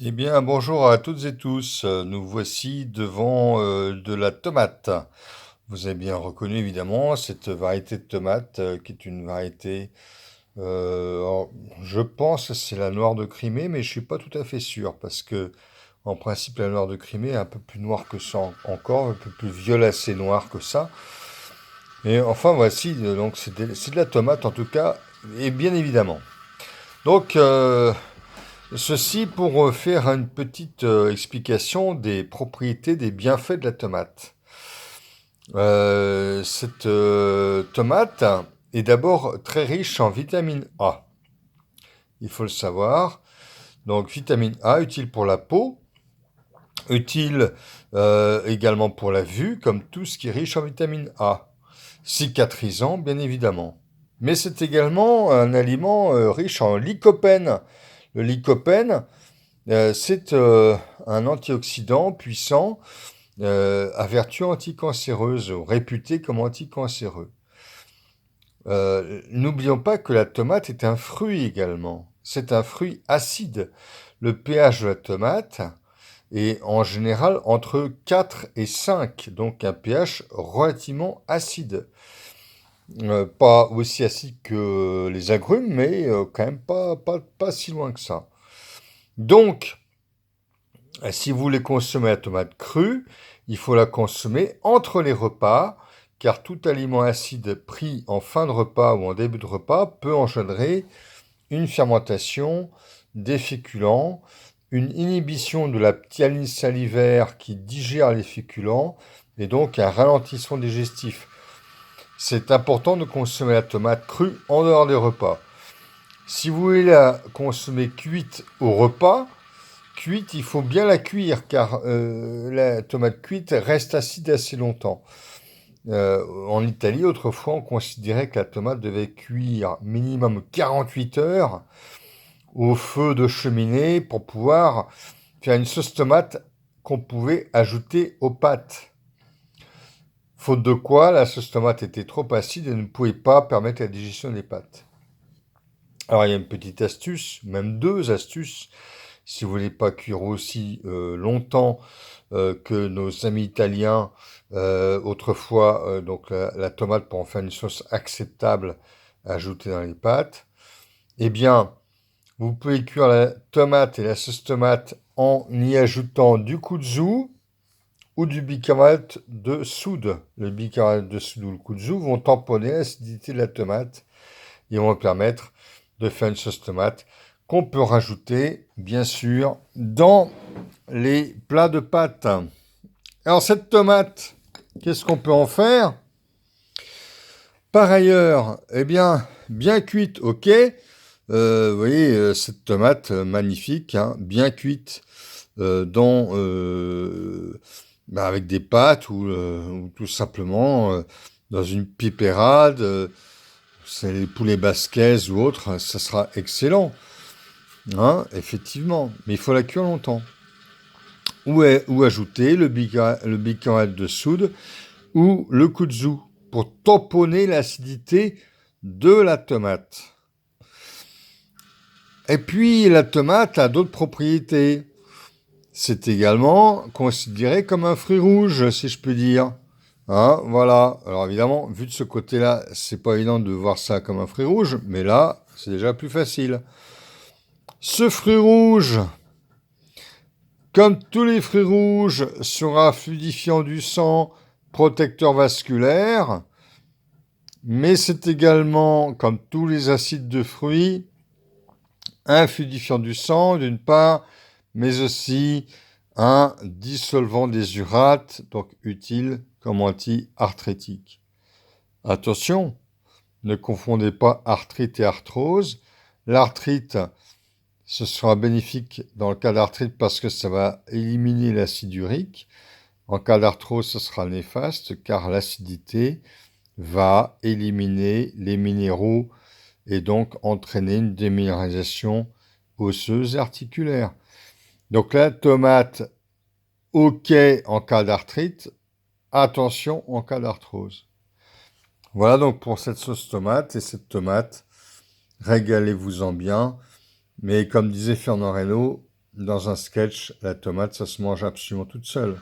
Eh bien, bonjour à toutes et tous. Nous voici devant de la tomate. Vous avez bien reconnu évidemment cette variété de tomate qui est une variété, alors, je pense que c'est la noire de Crimée, mais je suis pas tout à fait sûr parce que en principe la noire de Crimée est un peu plus noire que ça encore, un peu plus violacé noir que ça. Et enfin voici donc c'est de la tomate en tout cas et bien évidemment. Donc ceci pour faire une petite explication des propriétés, des bienfaits de la tomate. Cette tomate est d'abord très riche en vitamine A. Il faut le savoir. Donc vitamine A utile pour la peau, utile également pour la vue, comme tout ce qui est riche en vitamine A. Cicatrisant, bien évidemment. Mais c'est également un aliment riche en lycopène. Le lycopène, c'est un antioxydant puissant à vertu anticancéreuse, réputé comme anticancéreux. N'oublions pas que la tomate est un fruit également. C'est un fruit acide. Le pH de la tomate est en général entre 4 et 5, donc un pH relativement acide. Pas aussi acide que les agrumes, mais quand même pas si loin que ça. Donc, si vous voulez consommer la tomate crue, il faut la consommer entre les repas, car tout aliment acide pris en fin de repas ou en début de repas peut engendrer une fermentation des féculents, une inhibition de la ptyaline salivaire qui digère les féculents, et donc un ralentissement digestif. C'est important de consommer la tomate crue en dehors des repas. Si vous voulez la consommer cuite au repas, cuite, il faut bien la cuire car la tomate cuite reste acide assez longtemps. En Italie, autrefois, on considérait que la tomate devait cuire minimum 48 heures au feu de cheminée pour pouvoir faire une sauce tomate qu'on pouvait ajouter aux pâtes. Faute de quoi, la sauce tomate était trop acide et ne pouvait pas permettre la digestion des pâtes. Alors il y a une petite astuce, même deux astuces, si vous voulez pas cuire aussi longtemps que nos amis italiens autrefois, donc la tomate pour en faire une sauce acceptable ajoutée dans les pâtes. Eh bien, vous pouvez cuire la tomate et la sauce tomate en y ajoutant du kudzu ou du bicarbonate de soude. Le bicarbonate de soude ou le kudzu vont tamponner l'acidité de la tomate et vont permettre de faire une sauce tomate qu'on peut rajouter, bien sûr, dans les plats de pâtes. Alors cette tomate, qu'est-ce qu'on peut en faire? Par ailleurs, eh bien cuite, ok. Vous voyez, cette tomate magnifique, hein, bien cuite avec des pâtes ou tout simplement dans une pipérade, c'est les poulets basquaises ou autres, ça sera excellent, hein, effectivement. Mais il faut la cuire longtemps. Ou ajouter le bicarbonate de soude ou le kudzu pour tamponner l'acidité de la tomate. Et puis la tomate a d'autres propriétés. C'est également considéré comme un fruit rouge, si je peux dire. Hein, voilà. Alors évidemment, vu de ce côté-là, c'est pas évident de voir ça comme un fruit rouge, mais là, c'est déjà plus facile. Ce fruit rouge, comme tous les fruits rouges, sera fluidifiant du sang, protecteur vasculaire, mais c'est également, comme tous les acides de fruits, un fluidifiant du sang d'une part, mais aussi un dissolvant des urates, donc utile comme anti-arthrétique. Attention, ne confondez pas arthrite et arthrose. L'arthrite, ce sera bénéfique dans le cas d'arthrite parce que ça va éliminer l'acide urique. En cas d'arthrose, ce sera néfaste car l'acidité va éliminer les minéraux et donc entraîner une déminéralisation osseuse et articulaire. Donc la tomate, ok en cas d'arthrite, attention en cas d'arthrose. Voilà donc pour cette sauce tomate et cette tomate, régalez-vous-en bien. Mais comme disait Fernand Reynaud, Dans un sketch, la tomate, ça se mange absolument toute seule.